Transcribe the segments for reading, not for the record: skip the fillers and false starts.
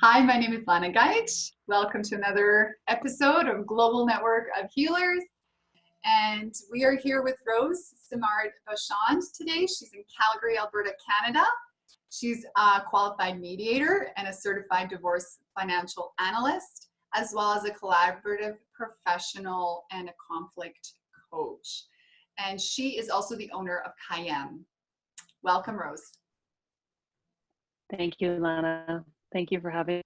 Hi, my name is Lana Geich. Welcome to another episode of Global Network of Healers. And we are here with Rose Simard-Bachand today. She's in Calgary, Alberta, Canada. She's a qualified mediator and a certified divorce financial analyst, as well as a collaborative professional and a conflict coach. And she is also the owner of Cayenne. Welcome, Rose. Thank you, Lana. Thank you for having me.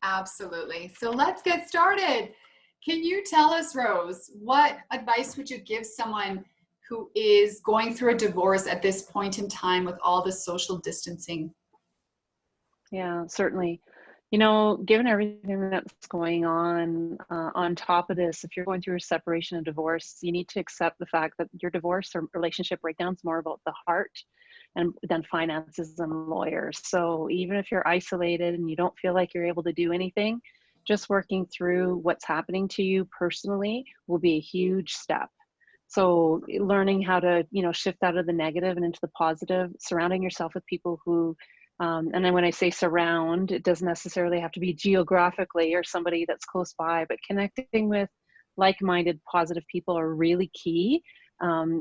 Absolutely. So let's get started. Can you tell us, Rose, what advice would you give someone who is going through a divorce at this point in time with all the social distancing? Yeah, certainly. You know, given everything that's going on top of this, if you're going through a separation and divorce, you need to accept the fact that your divorce or relationship breakdown is more about the heart and than finances and lawyers. So even if you're isolated and you don't feel like you're able to do anything, just working through what's happening to you personally will be a huge step. So learning how to, shift out of the negative and into the positive, surrounding yourself with people who, and then when I say surround, it doesn't necessarily have to be geographically or somebody that's close by, but connecting with like-minded positive people are really key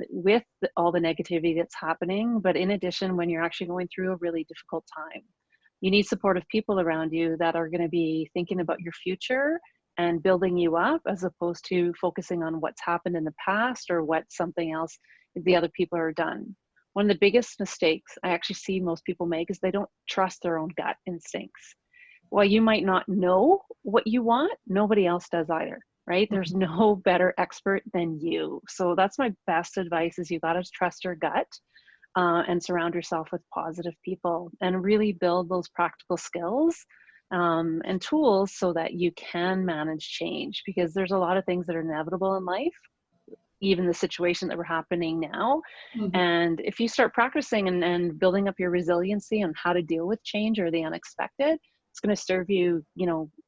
with all the negativity that's happening. But in addition, when you're actually going through a really difficult time, you need supportive people around you that are going to be thinking about your future and building you up, as opposed to focusing on what's happened in the past or what something else the other people are done. One of the biggest mistakes I actually see most people make is they don't trust their own gut instincts. While you might not know what you want, nobody else does either, right? There's no better expert than you. So that's my best advice: is you got to trust your gut and surround yourself with positive people and really build those practical skills and tools so that you can manage change, because there's a lot of things that are inevitable in life, even the situation that we're happening now. Mhm. And if you start practicing and building up your resiliency on how to deal with change or the unexpected, it's going to serve you,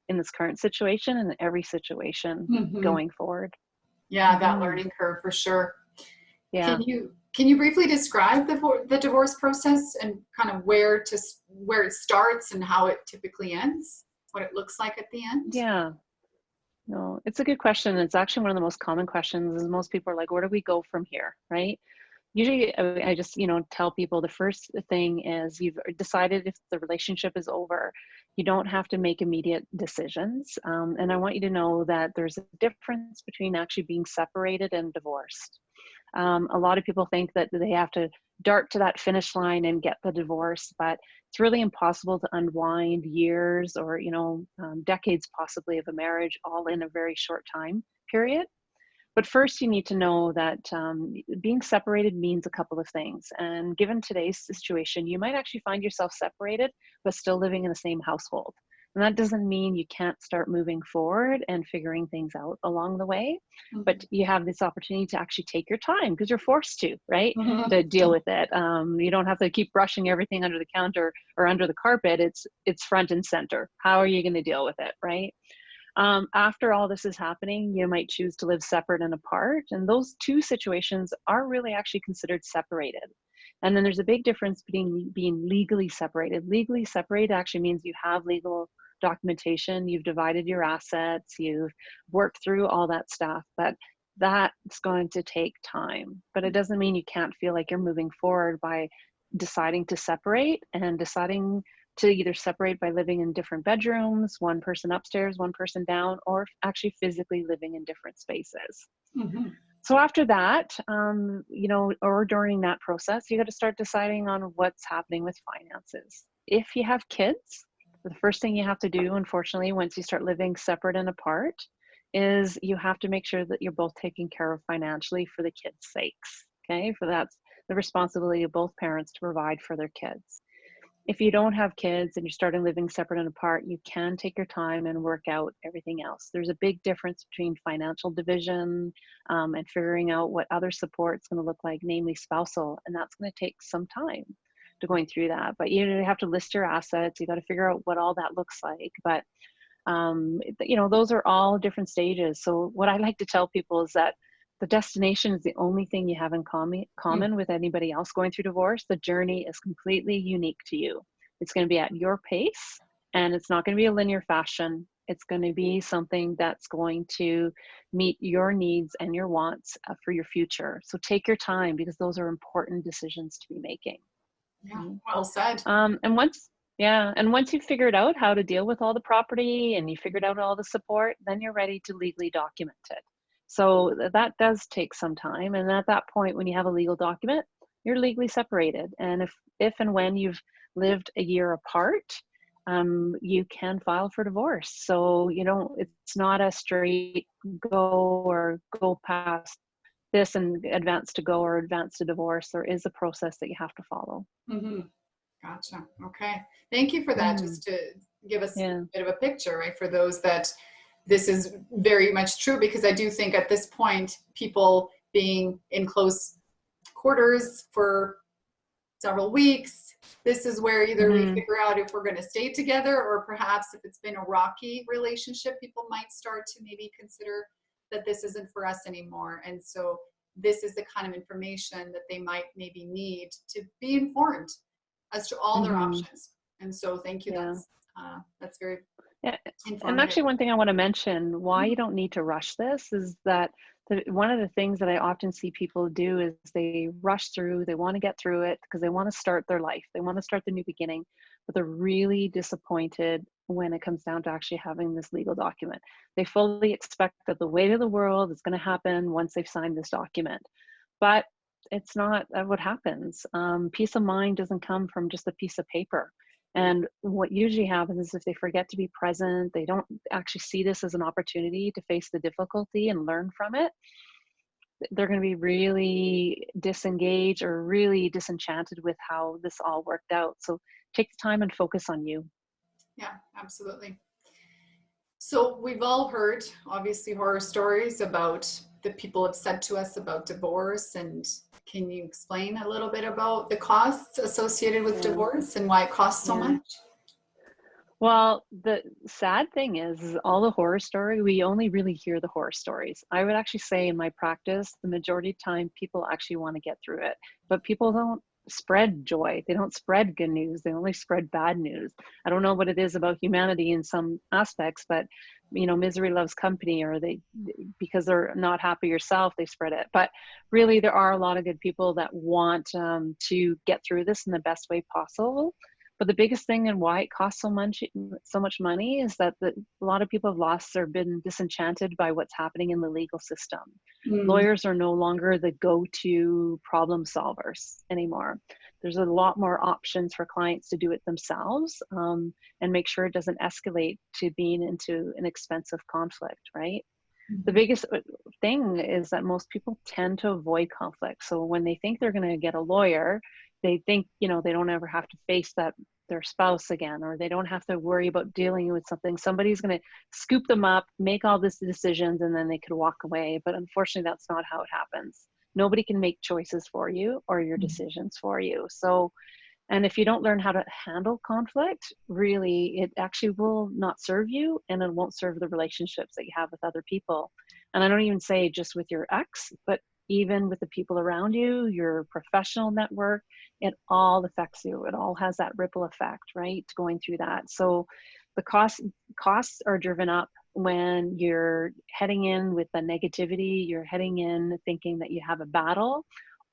in this current situation and every situation Mhm. going forward. Yeah, that Mm-hmm. learning curve for sure. Yeah. Can you briefly describe the divorce process and kind of where it starts and how it typically ends, what it looks like at the end? Yeah. No, it's a good question. It's actually one of the most common questions is most people are like, where do we go from here? Right? Usually I just, tell people the first thing is you've decided if the relationship is over. You don't have to make immediate decisions. And I want you to know that there's a difference between actually being separated and divorced. A lot of people think that they have to dart to that finish line and get the divorce, but it's really impossible to unwind years or, decades possibly of a marriage all in a very short time period. But first, you need to know that being separated means a couple of things. And given today's situation, you might actually find yourself separated, but still living in the same household. And that doesn't mean you can't start moving forward and figuring things out along the way. But you have this opportunity to actually take your time because you're forced to, right? Mhm. To deal with it. You don't have to keep brushing everything under the counter or under the carpet. It's front and center. How are you going to deal with it, right? After all this is happening, you might choose to live separate and apart. And those two situations are really actually considered separated. And then there's a big difference between being legally separated. Legally separated actually means you have legal documentation, you've divided your assets, you've worked through all that stuff, but that's going to take time. But it doesn't mean you can't feel like you're moving forward by deciding to separate and deciding to either separate by living in different bedrooms, one person upstairs, one person down, or actually physically living in different spaces. Mhm. So after that, or during that process, you got to start deciding on what's happening with finances. If you have kids, the first thing you have to do, unfortunately, once you start living separate and apart, is you have to make sure that you're both taking care of financially for the kids' sakes. Okay, for that's the responsibility of both parents to provide for their kids. If you don't have kids and you're starting living separate and apart, you can take your time and work out everything else. There's a big difference between financial division and figuring out what other support is going to look like, namely spousal, and that's going to take some time to going through that. But you have to list your assets. You got to figure out what all that looks like. But those are all different stages. So what I like to tell people is that the destination is the only thing you have in common with anybody else going through divorce. The journey is completely unique to you. It's going to be at your pace And it's not going to be a linear fashion. It's going to be something that's going to meet your needs and your wants for your future. So take your time, because those are important decisions to be making. Yeah, well said. And once you've figured out how to deal with all the property and you figured out all the support, then you're ready to legally document it. So that does take some time. And at that point, when you have a legal document, you're legally separated. And if and when you've lived a year apart, you can file for divorce. So, it's not a straight go or go past this and advance to go or advance to divorce. There is a process that you have to follow. Mm-hmm. Gotcha. Okay. Thank you for that. Just to give us a bit of a picture, right? For those that this is very much true, because I do think at this point, people being in close quarters for several weeks, this is where either we figure out if we're going to stay together, or perhaps if it's been a rocky relationship, people might start to maybe consider that this isn't for us anymore. And so this is the kind of information that they might maybe need to be informed as to all their options. And so thank you. That's very informative. And actually, one thing I want to mention, why you don't need to rush this, is that one of the things that I often see people do is they rush through, they want to get through it because they want to start their life. They want to start the new beginning, but they're really disappointed when it comes down to actually having this legal document. They fully expect that the weight of the world is going to happen once they've signed this document. But it's not what happens. Peace of mind doesn't come from just a piece of paper. And what usually happens is if they forget to be present, they don't actually see this as an opportunity to face the difficulty and learn from it, they're going to be really disengaged or really disenchanted with how this all worked out. So take the time and focus on you. Yeah, absolutely. So we've all heard, obviously, horror stories about the people have said to us about divorce. And can you explain a little bit about the costs associated with divorce and why it costs so much? Well, the sad thing is all the horror story, we only really hear the horror stories. I would actually say in my practice, the majority of the time people actually want to get through it, but people don't spread joy. They don't spread good news. They only spread bad news. I don't know what it is about humanity in some aspects, but misery loves company, or because they're not happy yourself, they spread it. But really, there are a lot of good people that want to get through this in the best way possible. But the biggest thing and why it costs so much money is that a lot of people have lost or been disenchanted by what's happening in the legal system. Lawyers are no longer the go-to problem solvers anymore. There's a lot more options for clients to do it themselves and make sure it doesn't escalate to being into an expensive conflict, right? The biggest thing is that most people tend to avoid conflict. So when they think they're going to get a lawyer, they think, they don't ever have to face their spouse again, or they don't have to worry about dealing with something. Somebody's going to scoop them up, make all these decisions, and then they could walk away. But unfortunately, that's not how it happens. Nobody can make choices for you or your decisions for you. So, and if you don't learn how to handle conflict, really, it actually will not serve you, and it won't serve the relationships that you have with other people. And I don't even say just with your ex, but even with the people around you, your professional network, it all affects you. It all has that ripple effect, right? Going through that. So the costs are driven up when you're heading in with the negativity, you're heading in thinking that you have a battle,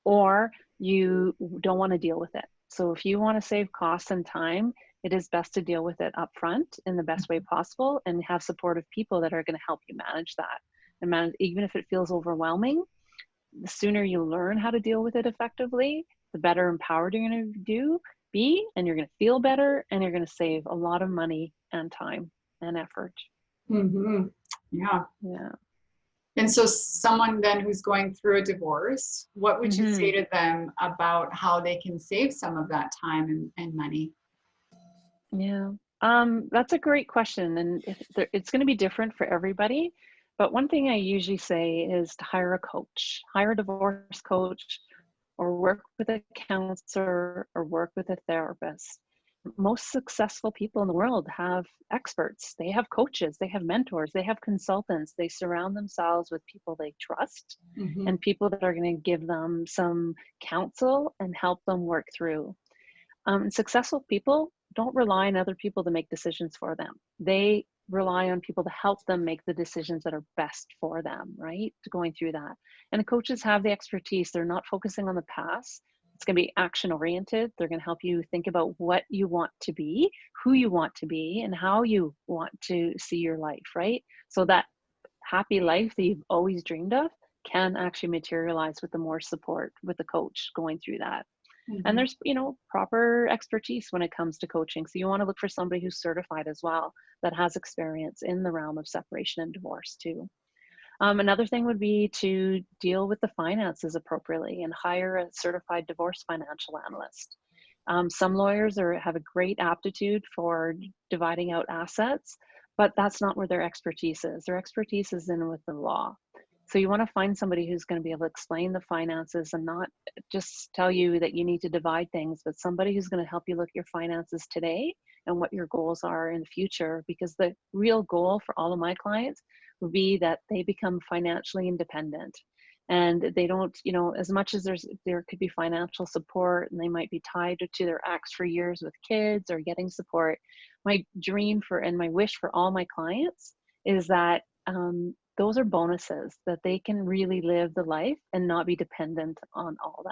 or you don't want to deal with it. So if you want to save costs and time, it is best to deal with it up front in the best way possible and have supportive people that are going to help you manage that. And manage, even if it feels overwhelming, the sooner you learn how to deal with it effectively, the better empowered you're going to be, and you're going to feel better, and you're going to save a lot of money and time and effort. Yeah. And so someone then who's going through a divorce, what would you say to them about how they can save some of that time and money? Yeah, that's a great question. And it's going to be different for everybody. But one thing I usually say is to hire a coach, hire a divorce coach, or work with a counselor, or work with a therapist. Most successful people in the world have experts. They have coaches, they have mentors, they have consultants. They surround themselves with people they trust and people that are going to give them some counsel and help them work through. Successful people don't rely on other people to make decisions for them. They rely on people to help them make the decisions that are best for them, right? To going through that. And the coaches have the expertise. They're not focusing on the past. It's going to be action oriented. They're going to help you think about what you want to be, who you want to be, and how you want to see your life, right? So that happy life that you've always dreamed of can actually materialize with the more support with the coach going through that. And there's, proper expertise when it comes to coaching. So you want to look for somebody who's certified as well, that has experience in the realm of separation and divorce too. Another thing would be to deal with the finances appropriately and hire a certified divorce financial analyst. Some lawyers have a great aptitude for dividing out assets, but that's not where their expertise is. Their expertise is in with the law. So you want to find somebody who's going to be able to explain the finances and not just tell you that you need to divide things, but somebody who's going to help you look at your finances today and what your goals are in the future. Because the real goal for all of my clients would be that they become financially independent. And they don't, as much as there could be financial support and they might be tied to their ex for years with kids or getting support, my dream and my wish for all my clients is that those are bonuses, that they can really live the life and not be dependent on all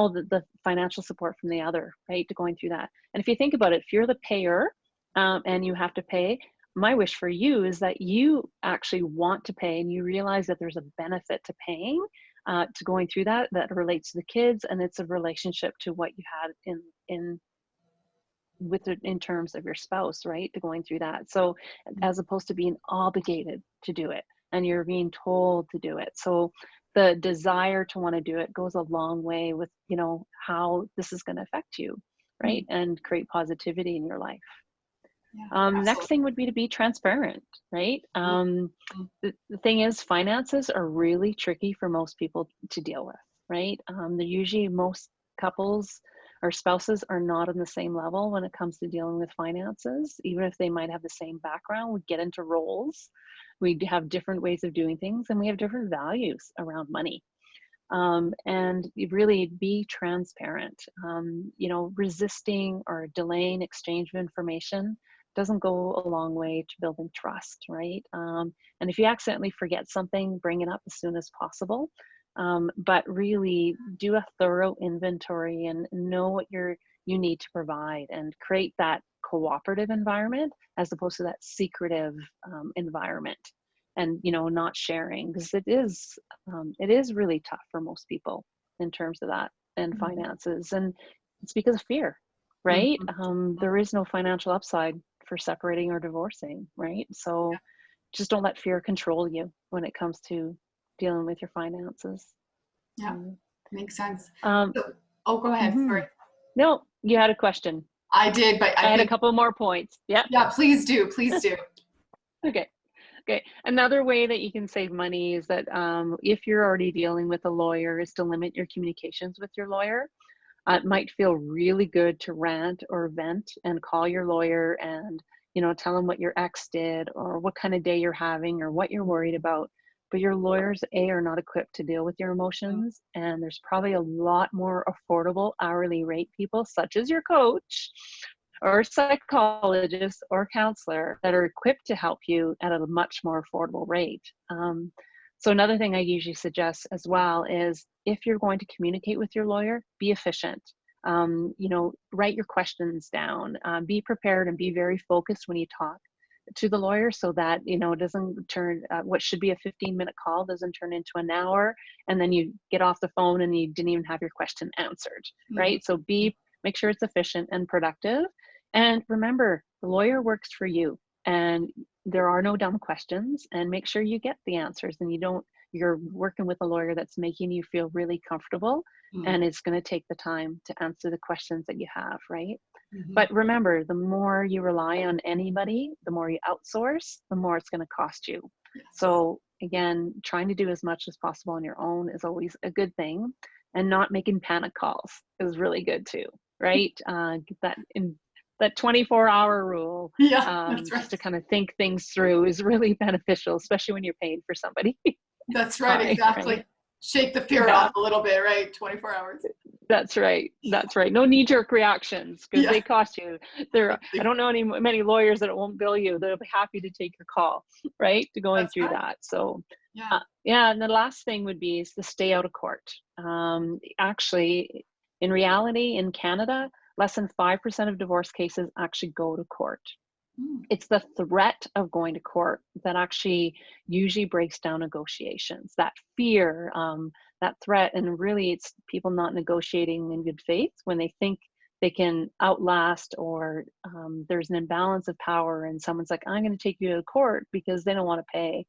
the financial support from the other, right, to going through that. And if you think about it, if you're the payer and you have to pay, my wish for you is that you actually want to pay and you realize that there's a benefit to paying, to going through that relates to the kids, and it's a relationship to what you had in terms of your spouse, right, to going through that. So as opposed to being obligated to do it and you're being told to do it. So the desire to want to do it goes a long way with, how this is going to affect you, right, and create positivity in your life. Next thing would be to be transparent, right? The thing is, finances are really tricky for most people to deal with, right? They're usually, most couples or spouses are not on the same level when it comes to dealing with finances. Even if they might have the same background, we get into roles, we have different ways of doing things, and we have different values around money. And you really be transparent. Resisting or delaying exchange of information doesn't go a long way to building trust, right? And if you accidentally forget something, bring it up as soon as possible. But really do a thorough inventory and know what you need to provide, and create that cooperative environment as opposed to that secretive environment. And not sharing, because it is really tough for most people in terms of that and finances, and it's because of fear, right? There is no financial upside for separating or divorcing, right? So just don't let fear control you when it comes to dealing with your finances. Makes sense. Go ahead. Sorry. No, you had a question. I did, but I had a couple more points. Yeah, please do. Okay. Another way that you can save money is that if you're already dealing with a lawyer, is to limit your communications with your lawyer. It might feel really good to rant or vent and call your lawyer and tell them what your ex did or what kind of day you're having or what you're worried about. But your lawyers are not equipped to deal with your emotions, and there's probably a lot more affordable hourly rate people, such as your coach or psychologist or counselor, that are equipped to help you at a much more affordable rate. So another thing I usually suggest as well is, if you're going to communicate with your lawyer, be efficient. Write your questions down, be prepared and be very focused when you talk to the lawyer, so that it doesn't turn what should be a 15-minute call doesn't turn into an hour, and then you get off the phone and you didn't even have your question answered, right? So make sure it's efficient and productive. And remember, the lawyer works for you, and there are no dumb questions, and make sure you get the answers, and you're working with a lawyer that's making you feel really comfortable and it's going to take the time to answer the questions that you have, right? But remember, the more you rely on anybody, the more you outsource, the more it's going to cost you. So again, trying to do as much as possible on your own is always a good thing, and not making panic calls is really good too, right? That 24-hour rule, that's right, just to kind of think things through is really beneficial, especially when you're paying for somebody. That's right, exactly. Right? Shake the fear off a little bit, right? 24 hours. That's right. That's right. No knee-jerk reactions because Yeah. they cost you. I don't know many lawyers that won't bill you. They'll be happy to take your call, right? To going That's through right. that. So, Yeah. yeah. And the last thing would be is to stay out of court. Actually, in reality, in Canada, less than 5% of divorce cases actually go to court. Mm. It's the threat of going to court that actually usually breaks down negotiations. That fear, that threat, and really it's people not negotiating in good faith when they think they can outlast, or there's an imbalance of power and someone's like, I'm going to take you to court because they don't want to pay,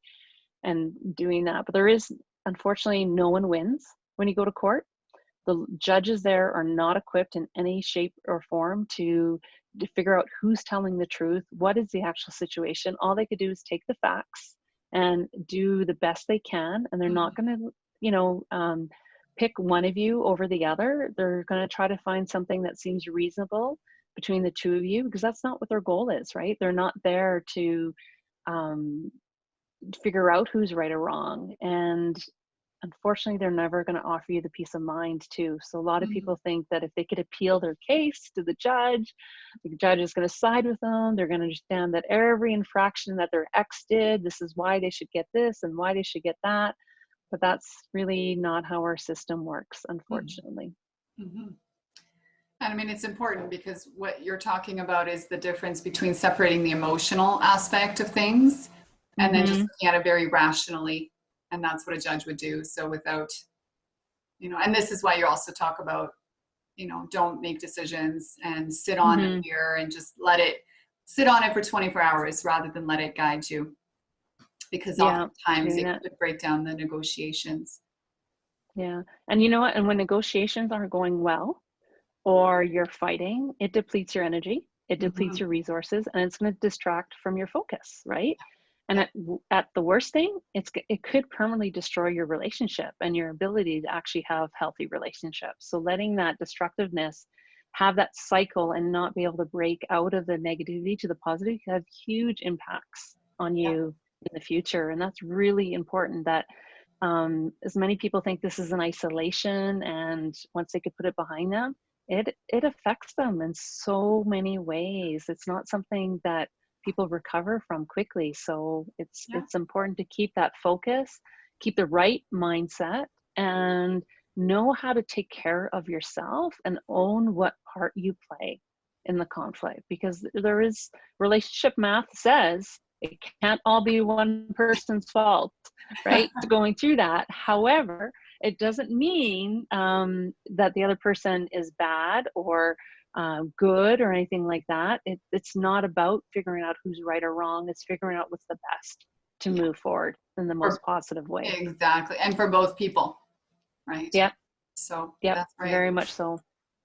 and doing that. But there is, unfortunately, no one wins when you go to court. The judges there are not equipped in any shape or form to figure out who's telling the truth, what is the actual situation. All they could do is take the facts and do the best they can, and they're not going to, pick one of you over the other. They're going to try to find something that seems reasonable between the two of you, because that's not what their goal is, right? They're not there to figure out who's right or wrong. And unfortunately, they're never going to offer you the peace of mind too. So a lot of people think that if they could appeal their case to the judge is going to side with them. They're going to understand that every infraction that their ex did, this is why they should get this and why they should get that. But that's really not how our system works, unfortunately. Mm-hmm. And I mean, it's important because what you're talking about is the difference between separating the emotional aspect of things and then just looking at it very rationally. And that's what a judge would do. So without, and this is why you also talk about, don't make decisions and sit on the fear and just sit on it for 24 hours rather than let it guide you. Because oftentimes it could break down the negotiations. Yeah. And you know what? And when negotiations aren't going well, or you're fighting, it depletes your energy, it depletes your resources, and it's going to distract from your focus, right? And at the worst thing, it could permanently destroy your relationship and your ability to actually have healthy relationships. So letting that destructiveness have that cycle and not be able to break out of the negativity to the positive can have huge impacts on you in the future. And that's really important, that as many people think this is an isolation, and once they could put it behind them, it affects them in so many ways. It's not something that people recover from quickly. So it's important to keep that focus, keep the right mindset, and know how to take care of yourself and own what part you play in the conflict. Because there is, relationship math says it can't all be one person's fault, right? Going through that. However, it doesn't mean that the other person is bad or good or anything like that. It's not about figuring out who's right or wrong. It's figuring out what's the best to move forward in the most positive way. Exactly. And for both people, right? Yep. So yep, that's right. Very much so.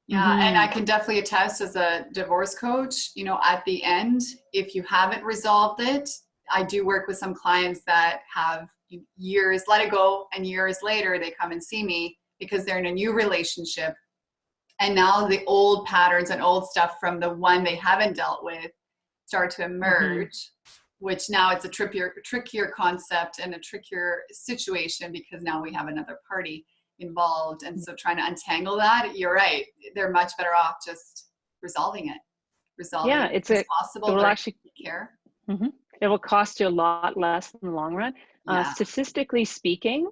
Yeah. And I can definitely attest as a divorce coach, at the end, if you haven't resolved it, I do work with some clients that have years let it go, and years later they come and see me because they're in a new relationship, and now the old patterns and old stuff from the one they haven't dealt with start to emerge, which now it's a trickier concept and a trickier situation because now we have another party involved. And so trying to untangle that, you're right, they're much better off just resolving it as possible. It will actually care. It will cost you a lot less in the long run. Statistically speaking,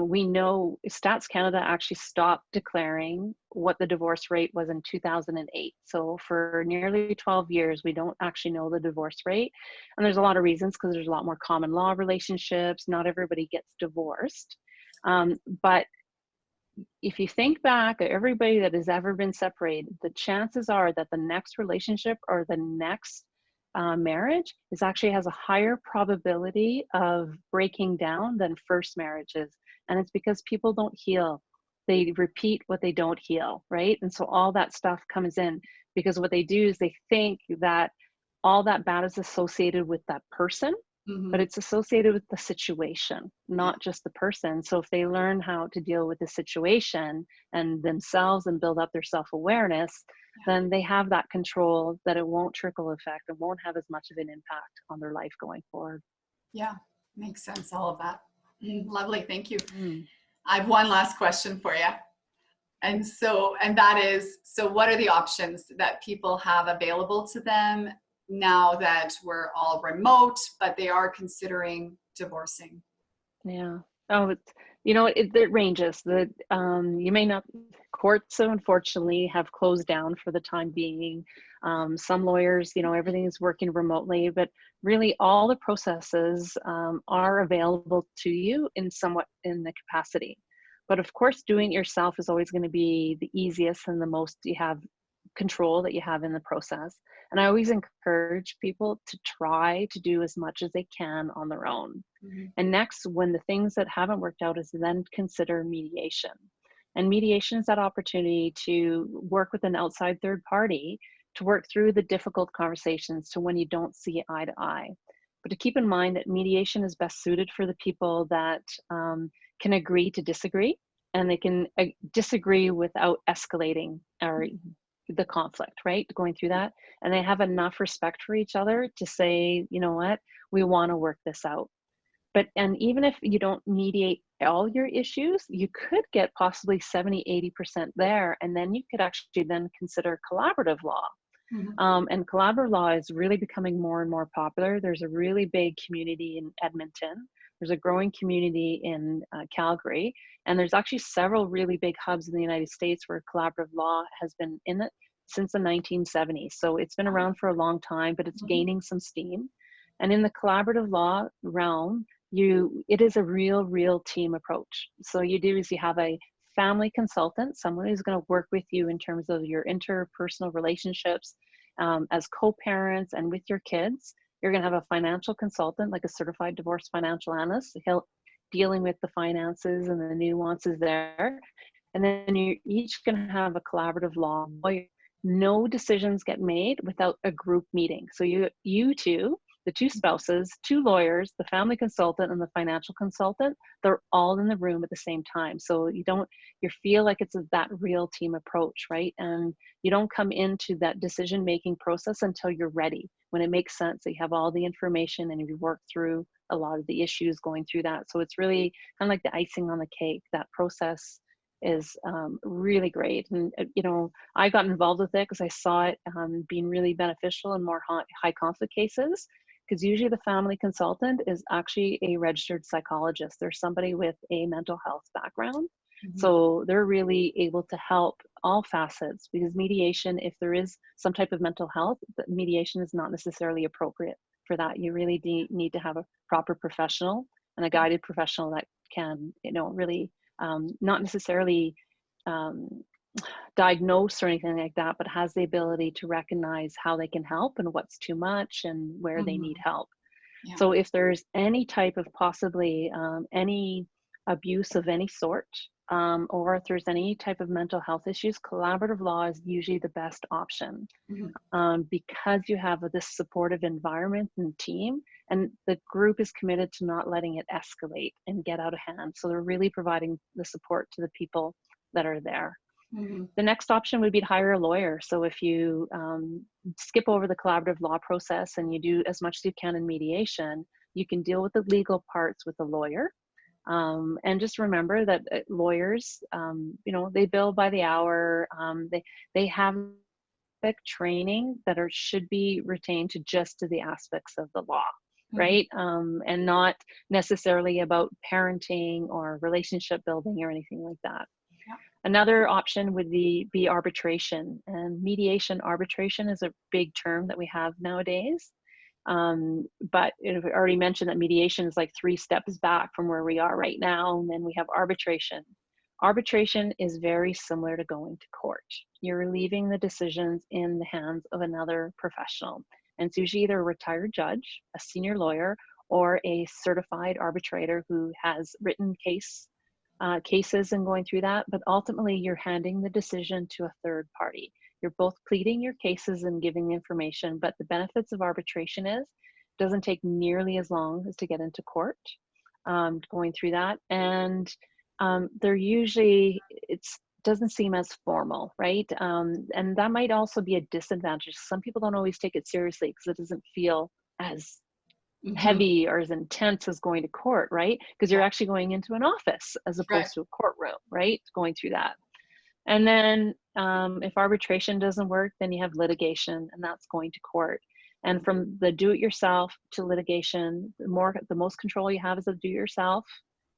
we know Stats Canada actually stopped declaring what the divorce rate was in 2008. So for nearly 12 years, we don't actually know the divorce rate. And there's a lot of reasons, because there's a lot more common law relationships. Not everybody gets divorced. But if you think back at everybody that has ever been separated, the chances are that the next relationship or the next marriage actually has a higher probability of breaking down than first marriages. And it's because people don't heal. They repeat what they don't heal, right? And so all that stuff comes in because what they do is they think that all that bad is associated with that person, but it's associated with the situation, not just the person. So if they learn how to deal with the situation and themselves and build up their self-awareness, then they have that control that it won't trickle effect and won't have as much of an impact on their life going forward. Yeah, makes sense, all of that. Lovely, thank you. I have one last question for you. And so, and that is, so what are the options that people have available to them now that we're all remote, but they are considering divorcing? Yeah. Oh, it ranges. You may not, courts unfortunately have closed down for the time being. Some lawyers, everything is working remotely, but really all the processes are available to you in somewhat in the capacity. But of course, doing it yourself is always going to be the easiest and the most you have control that you have in the process. And I always encourage people to try to do as much as they can on their own. Mm-hmm. And next, when the things that haven't worked out, is then consider mediation. And mediation is that opportunity to work with an outside third party to work through the difficult conversations to when you don't see eye to eye. But to keep in mind that mediation is best suited for the people that can agree to disagree, and they can disagree without escalating or the conflict, right? Going through that. And they have enough respect for each other to say, you know what, we want to work this out. And even if you don't mediate all your issues, you could get possibly 70-80% there. And then you could actually then consider collaborative law. Mm-hmm. And collaborative law is really becoming more and more popular. There's a really big community in Edmonton. There's a growing community in Calgary. And there's actually several really big hubs in the United States where collaborative law has been in it since the 1970s. So it's been around for a long time, but it's gaining some steam. And in the collaborative law realm, it is a real team approach. So you have a family consultant, someone who's going to work with you in terms of your interpersonal relationships as co-parents and with your kids. You're going to have a financial consultant, like a certified divorce financial analyst, dealing with the finances and the nuances there. And then you're each going to have a collaborative law lawyer. No decisions get made without a group meeting. So you two, the two spouses, two lawyers, the family consultant and the financial consultant, they're all in the room at the same time. So you feel like it's that real team approach, right? And you don't come into that decision-making process until you're ready, when it makes sense that you have all the information and you work through a lot of the issues going through that. So it's really kind of like the icing on the cake. That process is really great. And, I got involved with it because I saw it being really beneficial in more high conflict cases. Because usually the family consultant is actually a registered psychologist. They're somebody with a mental health background. Mm-hmm. So they're really able to help all facets, because mediation, if there is some type of mental health, mediation is not necessarily appropriate for that. You really need to have a proper professional and a guided professional that can, really not necessarily diagnose or anything like that, but has the ability to recognize how they can help and what's too much and where mm-hmm. they need help. Yeah. So if there's any type of possibly any abuse of any sort, or if there's any type of mental health issues, collaborative law is usually the best option. Mm-hmm. Because you have this supportive environment and team, and the group is committed to not letting it escalate and get out of hand. So they're really providing the support to the people that are there. Mm-hmm. The next option would be to hire a lawyer. So if you skip over the collaborative law process and you do as much as you can in mediation, you can deal with the legal parts with a lawyer. And just remember that lawyers, they bill by the hour. They have training that should be retained to just to the aspects of the law, mm-hmm. right? And not necessarily about parenting or relationship building or anything like that. Yeah. Another option would be arbitration, and mediation arbitration is a big term that we have nowadays. But I've already mentioned that mediation is like 3 steps back from where we are right now. And then we have arbitration. Arbitration is very similar to going to court. You're leaving the decisions in the hands of another professional. And it's usually either a retired judge, a senior lawyer, or a certified arbitrator who has written cases and going through that. But ultimately, you're handing the decision to a third party. You're both pleading your cases and giving information, but the benefits of arbitration is it doesn't take nearly as long as to get into court, going through that. And they're usually, it doesn't seem as formal, right? And that might also be a disadvantage. Some people don't always take it seriously because it doesn't feel as mm-hmm. heavy or as intense as going to court, right? Because you're actually going into an office as opposed to a courtroom, right? Going through that. And then if arbitration doesn't work, then you have litigation, and that's going to court. And from the do-it-yourself to litigation, the most control you have is the do-it-yourself.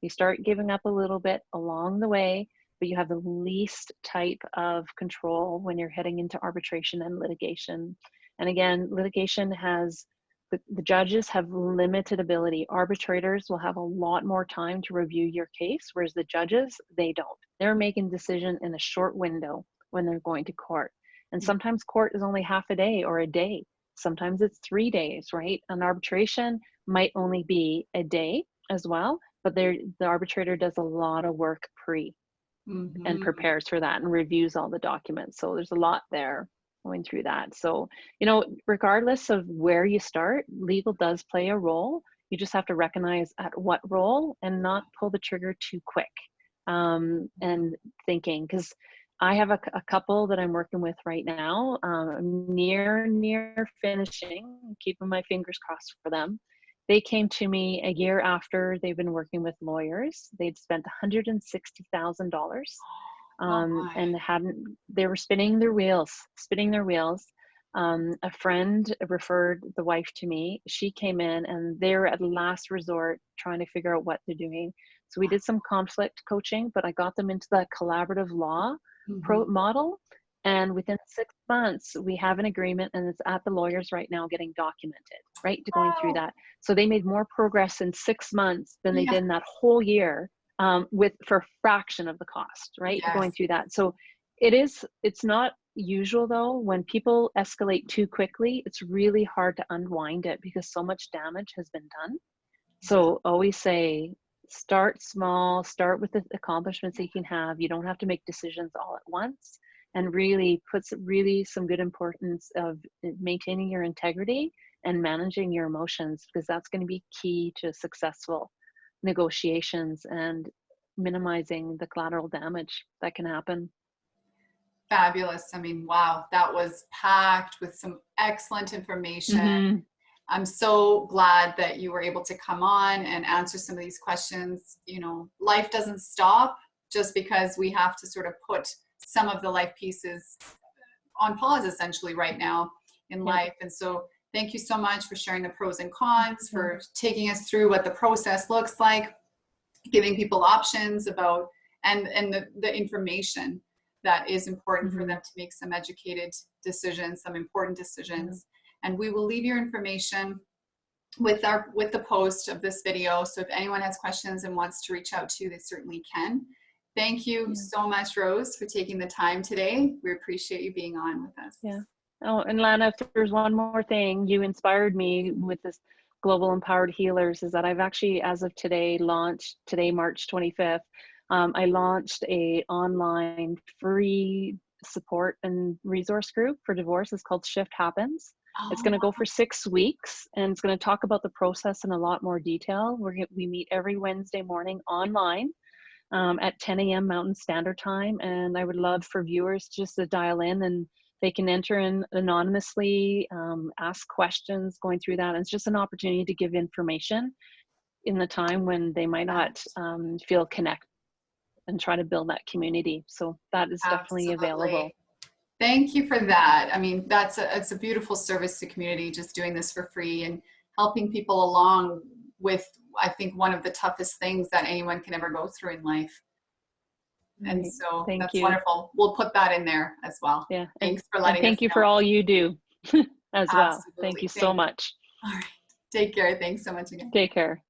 You start giving up a little bit along the way, but you have the least type of control when you're heading into arbitration and litigation. And again, litigation has, the judges have limited ability. Arbitrators will have a lot more time to review your case, whereas the judges, they don't. They're making decision in a short window when they're going to court. And sometimes court is only half a day or a day. Sometimes it's 3 days, right? An arbitration might only be a day as well, but the arbitrator does a lot of work and prepares for that and reviews all the documents. So there's a lot there going through that. So, you know, regardless of where you start, legal does play a role. You just have to recognize at what role and not pull the trigger too quick. And thinking, because I have a couple that I'm working with right now, near finishing, keeping my fingers crossed for them. They came to me a year after they've been working with lawyers. They'd spent $160,000 and they were spinning their wheels. A friend referred the wife to me. She came in and they're at last resort trying to figure out what they're doing. So we did some conflict coaching, but I got them into the collaborative law model. And within 6 months, we have an agreement, and it's at the lawyers right now getting documented, right, to going through that. So they made more progress in 6 months than they did in that whole year for a fraction of the cost, right, going through that. So it's not usual though, when people escalate too quickly, it's really hard to unwind it because so much damage has been done. So always say, start small, start with the accomplishments that you can have. You don't have to make decisions all at once, and really puts some good importance of maintaining your integrity and managing your emotions, because that's going to be key to successful negotiations and minimizing the collateral damage that can happen. Fabulous. I mean, wow, that was packed with some excellent information. I'm so glad that you were able to come on and answer some of these questions. You know, life doesn't stop just because we have to sort of put some of the life pieces on pause essentially right now in life. And so thank you so much for sharing the pros and cons, for taking us through what the process looks like, giving people options about, and the information that is important for them to make some educated decisions, some important decisions. And we will leave your information with the post of this video. So if anyone has questions and wants to reach out to you, they certainly can. Thank you so much, Rose, for taking the time today. We appreciate you being on with us. Yeah. Oh, and Lana, if there's one more thing, you inspired me with this Global Empowered Healers, is that I've actually, as of today, March 25th, I launched a online free support and resource group for divorce. It's called Shift Happens. It's going to go for 6 weeks, and it's going to talk about the process in a lot more detail. We meet every Wednesday morning online at 10 a.m. Mountain Standard Time. And I would love for viewers just to dial in, and they can enter in anonymously, ask questions going through that. And it's just an opportunity to give information in the time when they might not feel connected, and try to build that community. So that is definitely available. Thank you for that. I mean, it's a beautiful service to community, just doing this for free and helping people along with, I think, one of the toughest things that anyone can ever go through in life. And so that's wonderful. We'll put that in there as well. Yeah. Thanks for letting us know. Thank you for all you do as well. Thank you so much. All right. Take care. Thanks so much again. Take care.